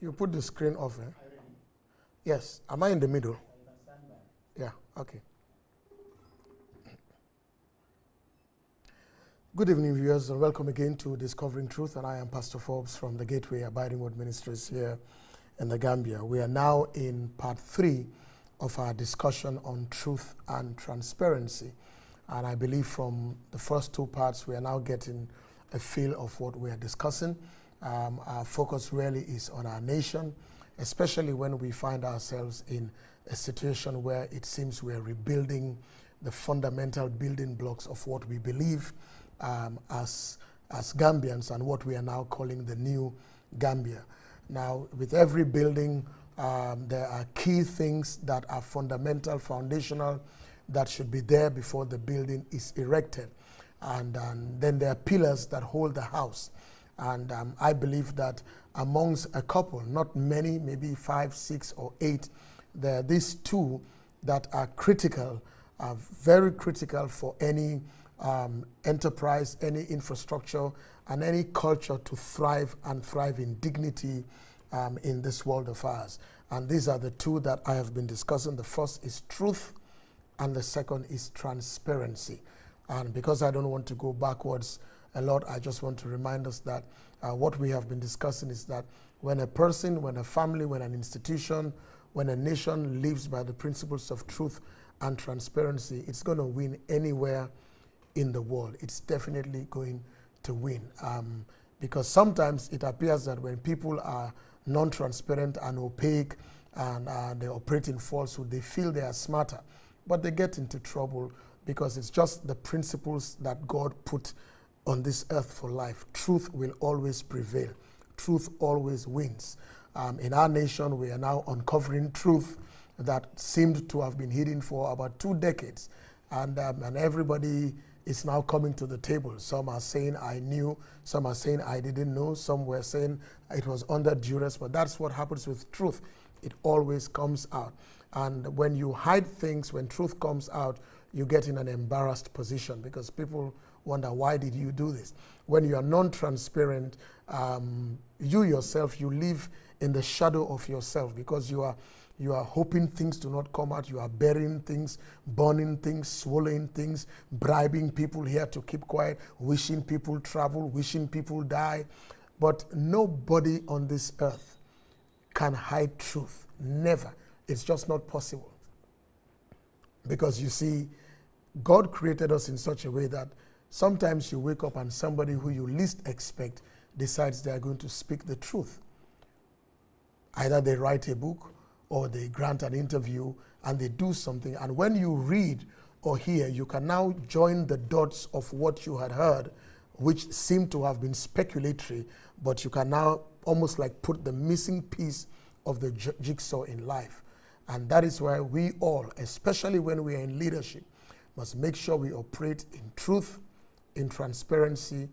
You put the screen off, eh? Yes. Am I in the middle? Yeah, okay. Good evening, viewers, and welcome again to Discovering Truth. And I am Pastor Forbes from the Gateway Abiding Word Ministries here in the Gambia. We are now in part 3 of our discussion on truth and transparency. And I believe from the first 2 parts, we are now getting a feel of what we are discussing. Our focus really is on our nation, especially when we find ourselves in a situation where it seems we are rebuilding the fundamental building blocks of what we believe as Gambians and what we are now calling the new Gambia. Now, with every building, there are key things that are fundamental, foundational, that should be there before the building is erected. And then there are pillars that hold the house. And I believe that amongst a couple, not many, maybe 5, 6, or 8, there are these 2 that are critical, are very critical for any enterprise, any infrastructure, and any culture to thrive and thrive in dignity in this world of ours. And these are the 2 that I have been discussing. The first is truth, and the second is transparency. And because I don't want to go backwards a lot, I just want to remind us that what we have been discussing is that when a person, when a family, when an institution, when a nation lives by the principles of truth and transparency, it's going to win anywhere in the world. It's definitely going to win. Because sometimes it appears that when people are non-transparent and opaque and they operate in falsehood, they feel they are smarter, but they get into trouble because it's just the principles that God put on this earth for life. Truth will always prevail. Truth always wins. In our nation, we are now uncovering truth that seemed to have been hidden for about 2 decades. And everybody is now coming to the table. Some are saying, I knew. Some are saying, I didn't know. Some were saying it was under duress. But that's what happens with truth. It always comes out. And when you hide things, when truth comes out, you get in an embarrassed position because people wonder, why did you do this? When you are non-transparent, you yourself, you live in the shadow of yourself because you are hoping things do not come out. You are burying things, burning things, swallowing things, bribing people here to keep quiet, wishing people travel, wishing people die. But nobody on this earth can hide truth. Never. It's just not possible. Because you see, God created us in such a way that sometimes you wake up and somebody who you least expect decides they are going to speak the truth. Either they write a book or they grant an interview and they do something. And when you read or hear, you can now join the dots of what you had heard, which seemed to have been speculatory, but you can now almost like put the missing piece of the jigsaw in life. And that is why we all, especially when we are in leadership, must make sure we operate in truth, in transparency,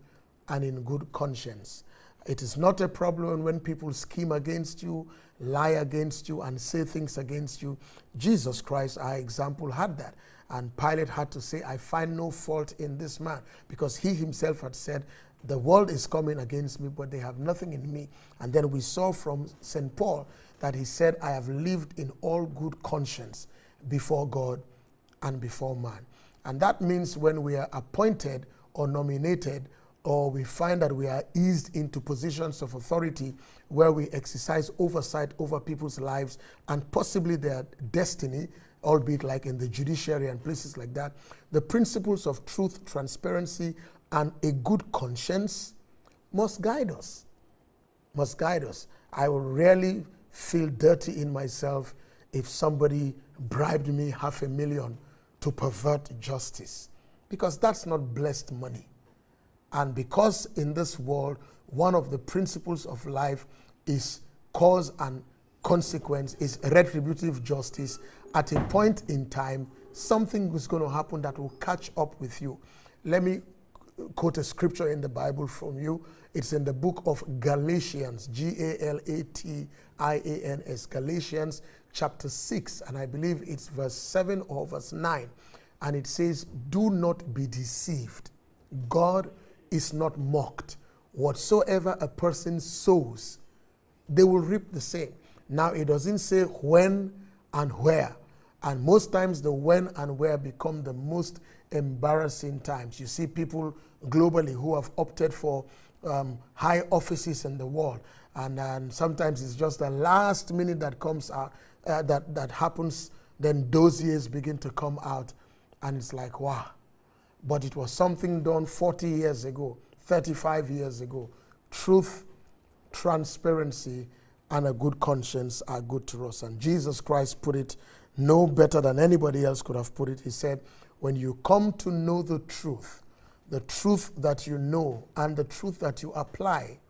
and in good conscience. It is not a problem when people scheme against you, lie against you, and say things against you. Jesus Christ, our example, had that. And Pilate had to say, I find no fault in this man, because he himself had said, the world is coming against me, but they have nothing in me. And then we saw from St. Paul that he said, I have lived in all good conscience before God and before man. And that means when we are appointed or nominated, or we find that we are eased into positions of authority where we exercise oversight over people's lives and possibly their destiny, albeit like in the judiciary and places like that, the principles of truth, transparency, and a good conscience must guide us. Must guide us. I will rarely feel dirty in myself if somebody bribed me $500,000 to pervert justice, because that's not blessed money. And because in this world, one of the principles of life is cause and consequence, is retributive justice, at a point in time, something is going to happen that will catch up with you. Let me quote a scripture in the Bible from you. It's in the book of Galatians, Galatians, Galatians chapter 6, and I believe it's verse 7 or verse 9. And it says, do not be deceived. God is not mocked. Whatsoever a person sows, they will reap the same. Now, it doesn't say when and where. And most times the when and where become the most embarrassing times. You see people globally who have opted for high offices in the world. And sometimes it's just the last minute that comes out, that happens, then dossiers begin to come out. And it's like, wow. But it was something done 40 years ago, 35 years ago. Truth, transparency, and a good conscience are good to us. And Jesus Christ put it no better than anybody else could have put it. He said, when you come to know the truth that you know and the truth that you apply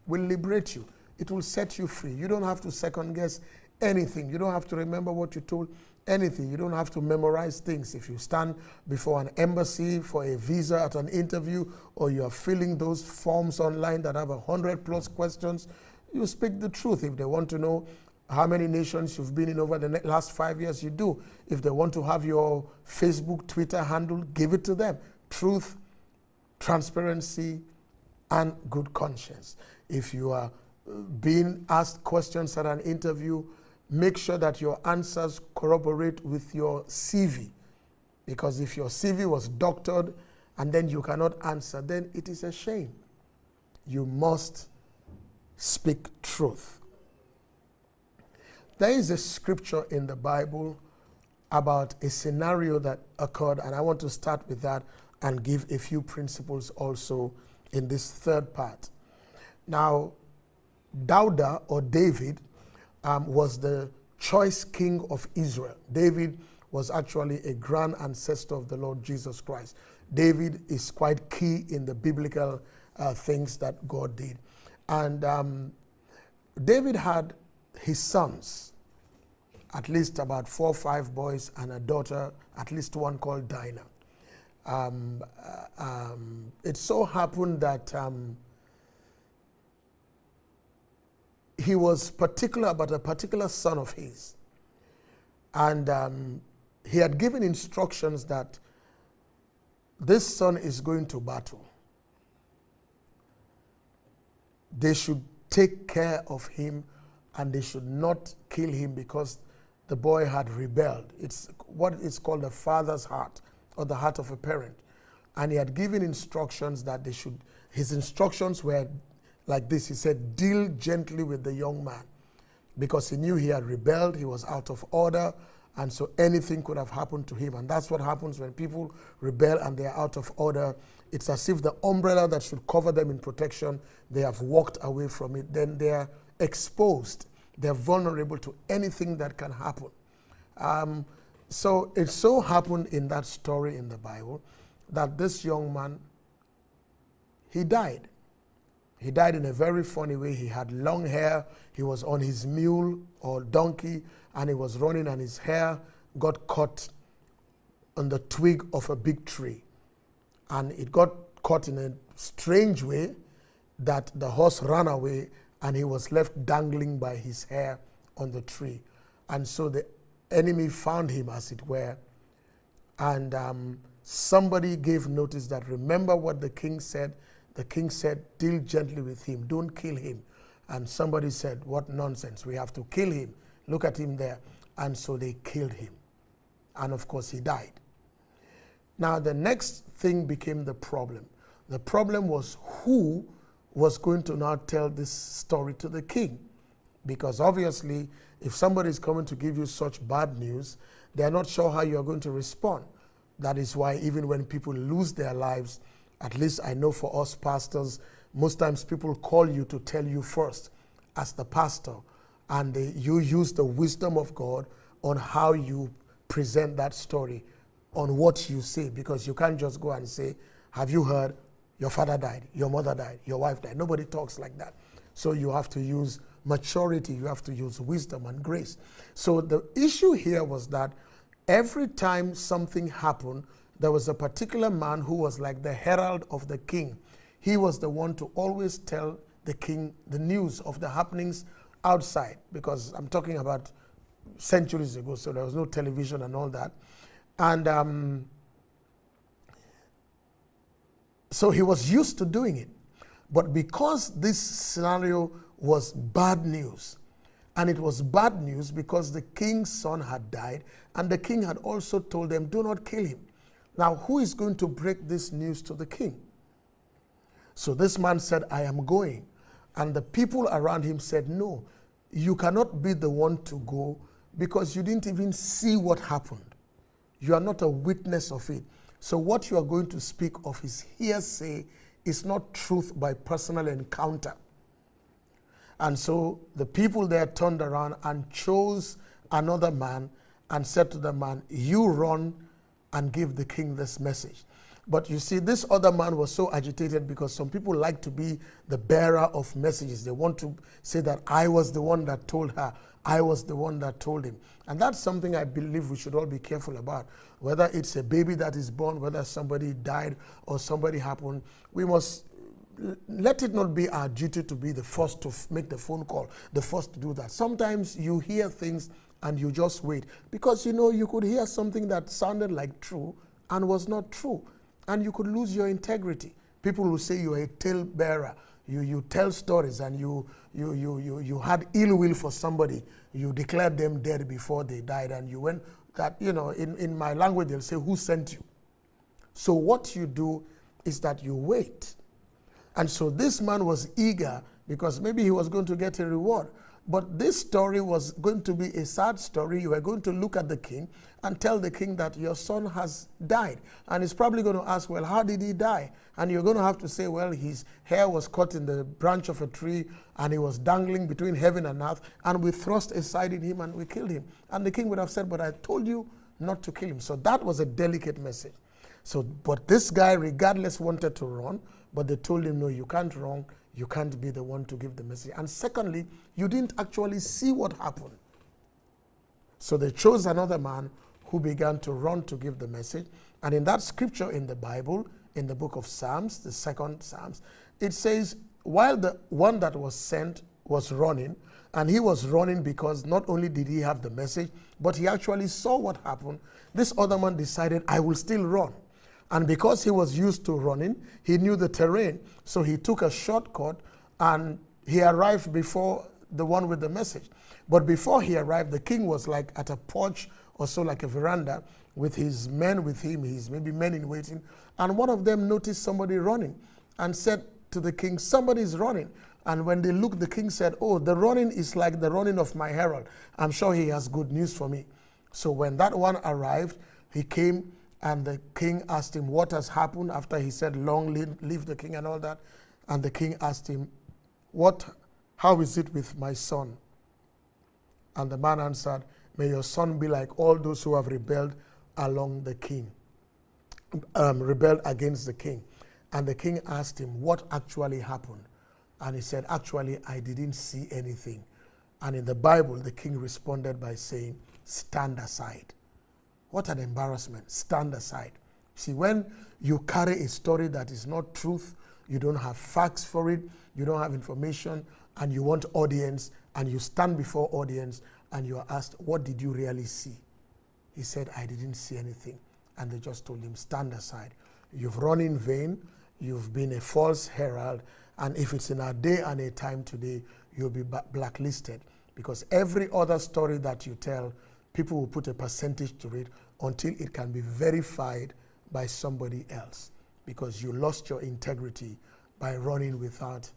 will liberate you. It will set you free. You don't have to second guess anything. You don't have to remember what you told anything. You don't have to memorize things. If you stand before an embassy for a visa at an interview, or you are filling those forms online that have 100+ questions, you speak the truth. If they want to know how many nations you've been in over the last 5 years, you do. If they want to have your Facebook, Twitter handle, give it to them. Truth, transparency, and good conscience. If you are being asked questions at an interview, make sure that your answers corroborate with your CV. Because if your CV was doctored and then you cannot answer, then it is a shame. You must speak truth. There is a scripture in the Bible about a scenario that occurred, and I want to start with that and give a few principles also in this third part. Now, Dauda, or David, was the choice king of Israel. David was actually a grand ancestor of the Lord Jesus Christ. David is quite key in the biblical things that God did. And David had his sons, at least about 4 or 5 boys, and a daughter, at least one called Dinah. It so happened that he was particular about a particular son of his. And he had given instructions that this son is going to battle. They should take care of him and they should not kill him because the boy had rebelled. It's what is called the father's heart, or the heart of a parent. And he had given instructions that they should, his instructions were like this. He said, deal gently with the young man, because he knew he had rebelled, he was out of order, and so anything could have happened to him. And that's what happens when people rebel and they are out of order. It's as if the umbrella that should cover them in protection, they have walked away from it. Then they're exposed. They're vulnerable to anything that can happen. So it so happened in that story in the Bible that this young man, he died. He died in a very funny way. He had long hair. He was on his mule or donkey, and he was running, and his hair got caught on the twig of a big tree. And it got caught in a strange way that the horse ran away, and he was left dangling by his hair on the tree. And so the enemy found him, as it were. And somebody gave notice that, remember what the king said. The king said, deal gently with him. Don't kill him. And somebody said, what nonsense. We have to kill him. Look at him there. And so they killed him. And of course, he died. Now, the next thing became the problem. The problem was who was going to now tell this story to the king. Because obviously, if somebody is coming to give you such bad news, they are not sure how you are going to respond. That is why even when people lose their lives, at least I know for us pastors, most times people call you to tell you first as the pastor, and you use the wisdom of God on how you present that story, on what you say, because you can't just go and say, have you heard? Your father died, your mother died, your wife died. Nobody talks like that. So you have to use maturity, you have to use wisdom and grace. So the issue here was that every time something happened, there was a particular man who was like the herald of the king. He was the one to always tell the king the news of the happenings outside, because I'm talking about centuries ago, so there was no television and all that. And so he was used to doing it. But because this scenario was bad news. And it was bad news because the king's son had died, and the king had also told them, do not kill him. Now, who is going to break this news to the king? So this man said, I am going. And the people around him said, no, you cannot be the one to go because you didn't even see what happened. You are not a witness of it. So what you are going to speak of is hearsay, is not truth by personal encounter. And so the people there turned around and chose another man and said to the man, you run and give the king this message. But you see, this other man was so agitated because some people like to be the bearer of messages. They want to say that I was the one that told her, I was the one that told him. And that's something I believe we should all be careful about. Whether it's a baby that is born, whether somebody died or somebody happened, we must let it not be our duty to be the first to make the phone call, the first to do that. Sometimes you hear things and you just wait. Because, you know, you could hear something that sounded like true and was not true. And you could lose your integrity. People will say you're a tale bearer. You tell stories and you had ill will for somebody. You declared them dead before they died, and you went that, you know, in my language they'll say, who sent you? So what you do is that you wait. And so this man was eager because maybe he was going to get a reward. But this story was going to be a sad story. You were going to look at the king and tell the king that your son has died. And he's probably going to ask, well, how did he die? And you're going to have to say, well, his hair was caught in the branch of a tree and he was dangling between heaven and earth, and we thrust aside in him and we killed him. And the king would have said, but I told you not to kill him. So that was a delicate message. So, but this guy, regardless, wanted to run, but they told him, no, you can't run. You can't be the one to give the message. And secondly, you didn't actually see what happened. So they chose another man who began to run to give the message. And in that scripture in the Bible, in the book of Psalms, the second Psalms, it says, while the one that was sent was running, and he was running because not only did he have the message, but he actually saw what happened, this other man decided, I will still run. And because he was used to running, he knew the terrain. So he took a shortcut and he arrived before the one with the message. But before he arrived, the king was like at a porch or so, like a veranda, with his men with him, his maybe men in waiting. And one of them noticed somebody running and said to the king, somebody is running. And when they looked, the king said, oh, the running is like the running of my herald. I'm sure he has good news for me. So when that one arrived, he came. And the king asked him, what has happened? After he said, long live the king and all that. And the king asked him, how is it with my son? And the man answered, may your son be like all those who have rebelled rebelled against the king. And the king asked him, what actually happened? And he said, actually, I didn't see anything. And in the Bible, the king responded by saying, stand aside. What an embarrassment. Stand aside. See, when you carry a story that is not truth, you don't have facts for it, you don't have information, and you want audience, and you stand before audience, and you are asked, what did you really see? He said, I didn't see anything. And they just told him, stand aside. You've run in vain, you've been a false herald, and if it's in a day and a time today, you'll be blacklisted. Because every other story that you tell, people will put a percentage to it until it can be verified by somebody else, because you lost your integrity by running without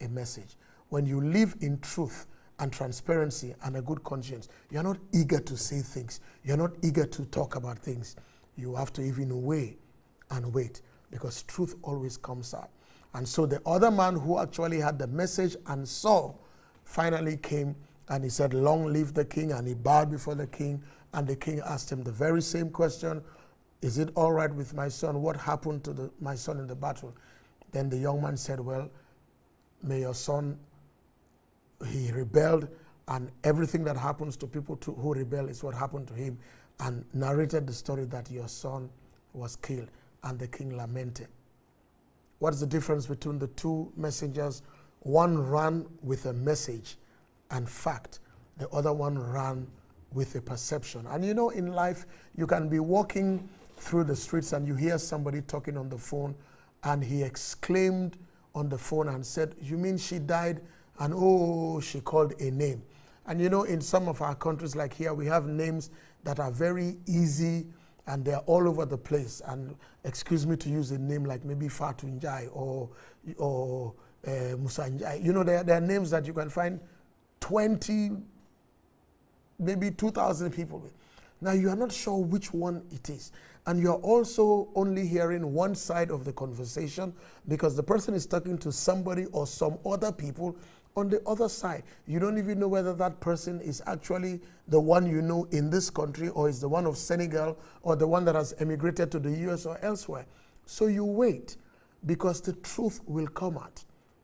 a message. When you live in truth and transparency and a good conscience, you're not eager to say things. You're not eager to talk about things. You have to even weigh and wait, because truth always comes out. And so the other man who actually had the message and saw finally came. And he said, long live the king, and he bowed before the king, and the king asked him the very same question, is it all right with my son? What happened to my son in the battle? Then the young man said, well, may your son, he rebelled, and everything that happens to people who rebel is what happened to him, and narrated the story that your son was killed, and the king lamented. What's the difference between the two messengers? One ran with a message and fact. The other one ran with a perception. And you know, in life, you can be walking through the streets and you hear somebody talking on the phone, and he exclaimed on the phone and said, you mean she died? and oh, she called a name. And you know, in some of our countries like here, we have names that are very easy and they're all over the place. And excuse me to use a name like maybe Fatunjai or Musanjai. You know, there are names that you can find 20, maybe 2,000 people with. Now, you are not sure which one it is. And you're also only hearing one side of the conversation because the person is talking to somebody or some other people on the other side. You don't even know whether that person is actually the one you know in this country or is the one of Senegal or the one that has emigrated to the US or elsewhere. So you wait because the truth will come out.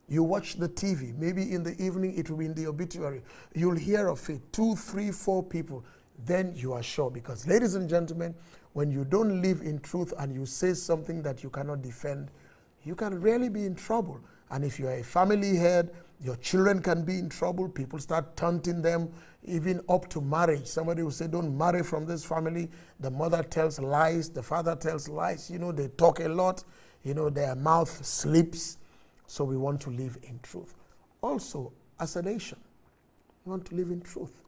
You watch the TV, maybe in the evening it will be in the obituary. You'll hear of it, 2, 3, 4 people. Then you are sure, because ladies and gentlemen, when you don't live in truth and you say something that you cannot defend, you can really be in trouble. And if you are a family head, your children can be in trouble. People start taunting them, even up to marriage. Somebody will say, don't marry from this family. The mother tells lies, the father tells lies. You know, they talk a lot. You know, their mouth slips. So we want to live in truth. Also, as a nation, we want to live in truth.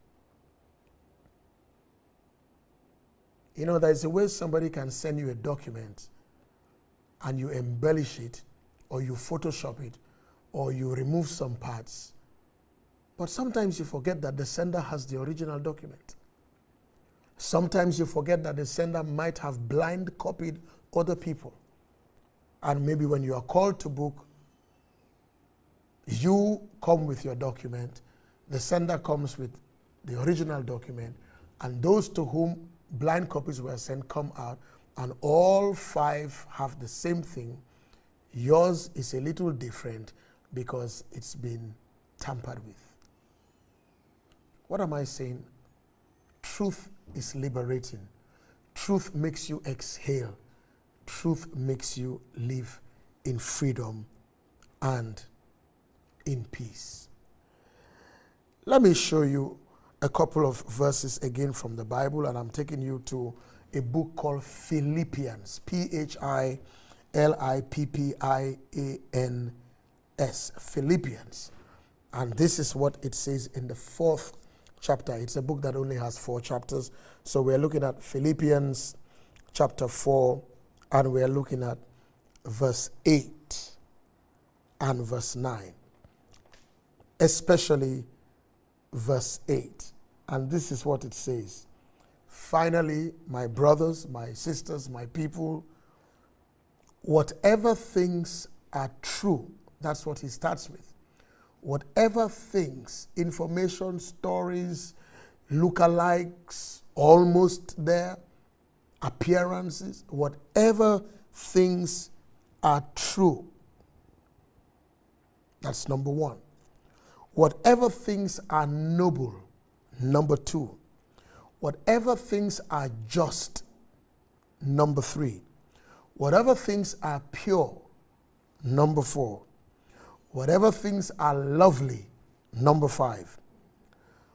You know, there's a way somebody can send you a document and you embellish it, or you Photoshop it, or you remove some parts. But sometimes you forget that the sender has the original document. Sometimes you forget that the sender might have blind copied other people. And maybe when you are called to book, you come with your document, the sender comes with the original document, and those to whom blind copies were sent come out, and all 5 have the same thing. Yours is a little different because it's been tampered with. What am I saying? Truth is liberating. Truth makes you exhale. Truth makes you live in freedom and in peace. Let me show you a couple of verses again from the Bible, and I'm taking you to a book called Philippians, Philippians, Philippians. And this is what it says in the 4th chapter. It's a book that only has 4 chapters. So we're looking at Philippians chapter 4, and we're looking at verse 8 and verse 9, especially verse 8. And this is what it says. Finally, my brothers, my sisters, my people, whatever things are true, that's what he starts with. Whatever things, information, stories, lookalikes, almost there, appearances, whatever things are true. That's number 1. Whatever things are noble, number 2. Whatever things are just, number 3. Whatever things are pure, number 4. Whatever things are lovely, number 5.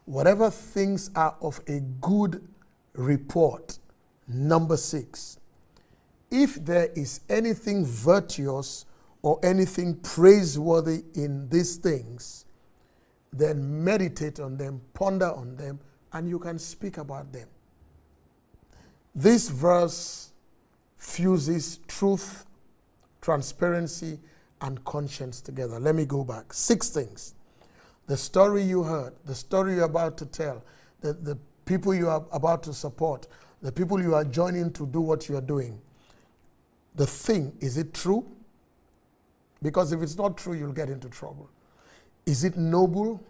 Whatever things are of a good report, number 6. If there is anything virtuous or anything praiseworthy in these things, then meditate on them, ponder on them, and you can speak about them. This verse fuses truth, transparency, and conscience together. Let me go back. 6 things. The story you heard, the story you're about to tell, the people you are about to support, the people you are joining to do what you are doing. The thing, is it true? Because if it's not true, you'll get into trouble. Is it noble?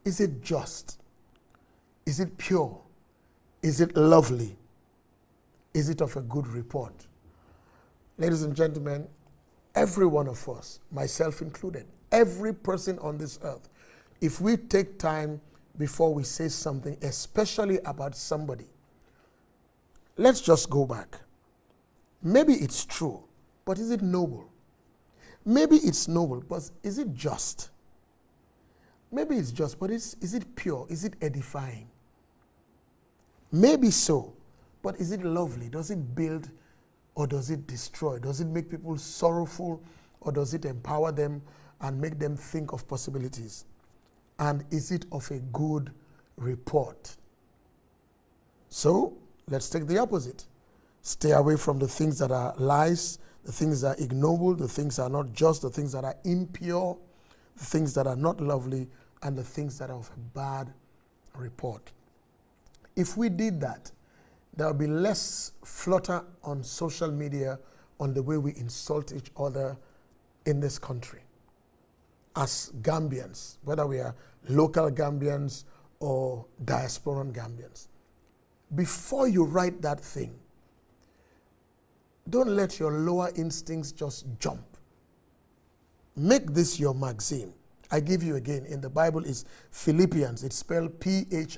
Is it just? Is it pure? Is it lovely? Is it of a good report? Ladies and gentlemen, every one of us, myself included, every person on this earth, if we take time before we say something, especially about somebody, let's just go back. Maybe it's true, but is it noble? Maybe it's noble, but is it just? Maybe it's just, but is it pure? Is it edifying? Maybe so, but is it lovely? Does it build or does it destroy? Does it make people sorrowful or does it empower them and make them think of possibilities? And is it of a good report? So let's take the opposite. Stay away from the things that are lies, the things that are ignoble, the things that are not just, the things that are impure, the things that are not lovely, and the things that are of a bad report. If we did that, there will be less flutter on social media on the way we insult each other in this country. As Gambians, whether we are local Gambians or diasporan Gambians, before you write that thing, don't let your lower instincts just jump. Make this your magazine. I give you again, in the Bible is Philippians. It's spelled Philippians.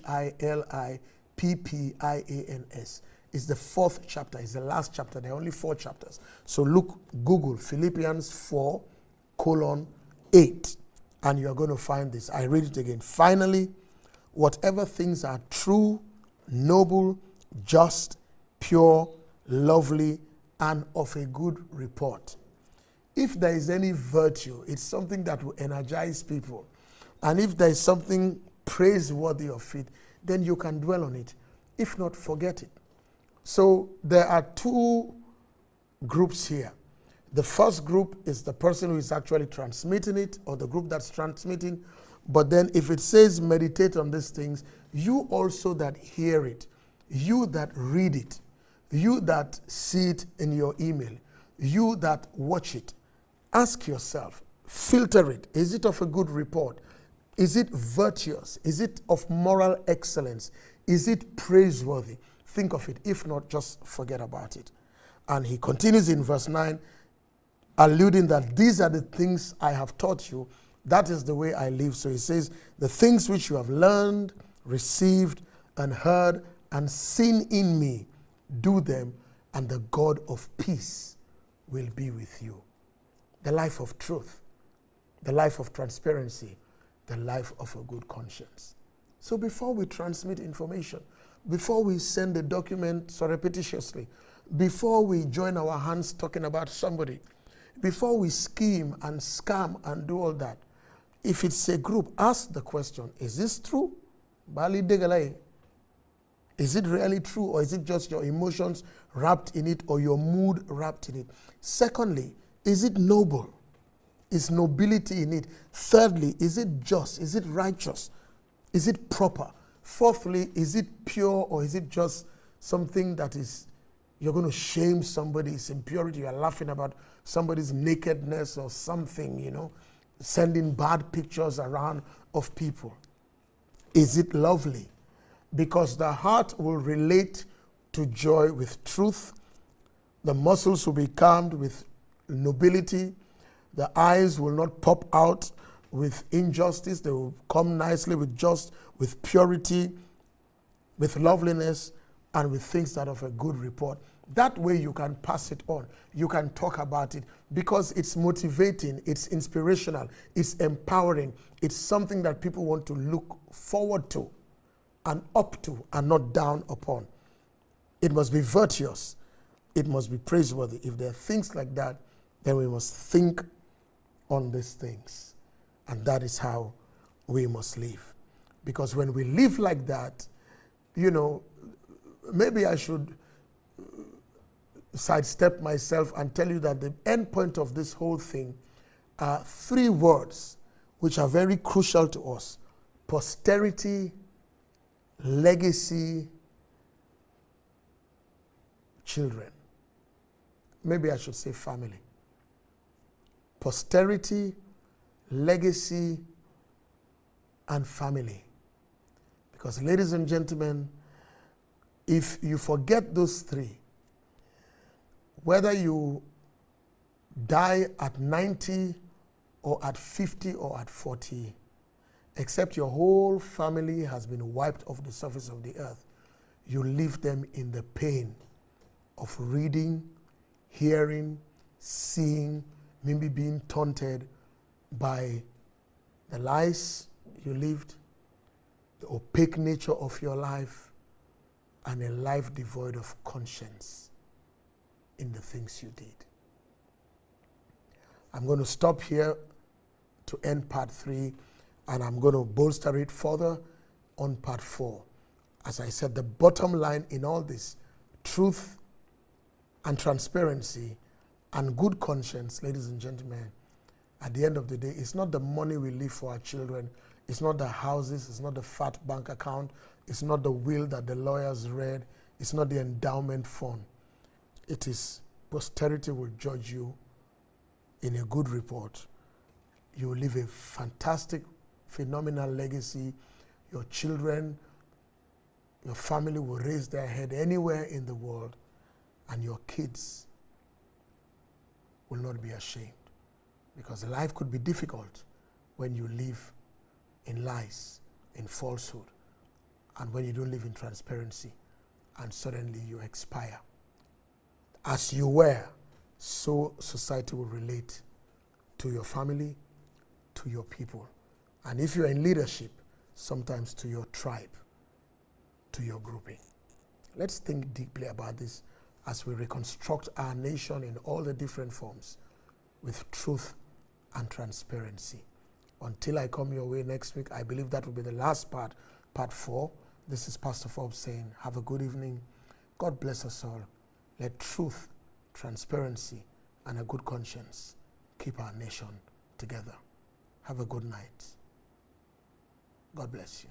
It's the 4th chapter. It's the last chapter. There are only 4 chapters. So look, Google Philippians 4:8, and you're going to find this. I read it again. Finally, whatever things are true, noble, just, pure, lovely, and of a good report. If there is any virtue, it's something that will energize people. And if there is something praiseworthy of it, then you can dwell on it. If not, forget it. So there are 2 groups here. The first group is the person who is actually transmitting it, or the group that's transmitting. But then if it says meditate on these things, you also that hear it, you that read it, you that see it in your email, you that watch it, ask yourself, filter it. Is it of a good report? Is it virtuous? Is it of moral excellence? Is it praiseworthy? Think of it. If not, just forget about it. And he continues in verse 9, alluding that these are the things I have taught you. That is the way I live. So he says, the things which you have learned, received, and heard, and seen in me, do them, and the God of peace will be with you. The life of truth, the life of transparency, the life of a good conscience. So before we transmit information, before we send a document surreptitiously, before we join our hands talking about somebody, before we scheme and scam and do all that, if it's a group, ask the question, is this true? Bali degalai. Is it really true, or is it just your emotions wrapped in it, or your mood wrapped in it? Secondly, is it noble? Is nobility in it? Thirdly, is it just? Is it righteous? Is it proper? Fourthly, is it pure, or is it just something that is, you're going to shame somebody's impurity, you're laughing about somebody's nakedness or something, sending bad pictures around of people? Is it lovely? Because the heart will relate to joy with truth, the muscles will be calmed with nobility, the eyes will not pop out with injustice, they will come nicely with with purity, with loveliness, and with things that are of a good report. That way you can pass it on. You can talk about it because it's motivating, it's inspirational, it's empowering. It's something that people want to look forward to and up to and not down upon. It must be virtuous. It must be praiseworthy. If there are things like that, then we must think on these things. And that is how we must live. Because when we live like that, maybe I should sidestep myself and tell you that the end point of this whole thing are 3 words which are very crucial to us: posterity, legacy, children. Maybe I should say family. Posterity, legacy, and family. Because, ladies and gentlemen, if you forget those 3, whether you die at 90 or at 50 or at 40, except your whole family has been wiped off the surface of the earth, you leave them in the pain of reading, hearing, seeing, maybe being taunted by the lies you lived, the opaque nature of your life, and a life devoid of conscience in the things you did. I'm going to stop here to end part 3, and I'm going to bolster it further on part 4. As I said, the bottom line in all this, truth and transparency and good conscience, ladies and gentlemen, at the end of the day, it's not the money we leave for our children, it's not the houses, it's not the fat bank account, it's not the will that the lawyers read, it's not the endowment fund. It is posterity will judge you in a good report. You will leave a fantastic, phenomenal legacy. Your children, your family will raise their head anywhere in the world, and your kids will not be ashamed. Because life could be difficult when you live in lies, in falsehood, and when you don't live in transparency, and suddenly you expire. As you were, so society will relate to your family, to your people. And if you're in leadership, sometimes to your tribe, to your grouping. Let's think deeply about this as we reconstruct our nation in all the different forms with truth and transparency. Until I come your way next week, I believe that will be the last part, part 4. This is Pastor Forbes saying, have a good evening. God bless us all. Let truth, transparency, and a good conscience keep our nation together. Have a good night. God bless you.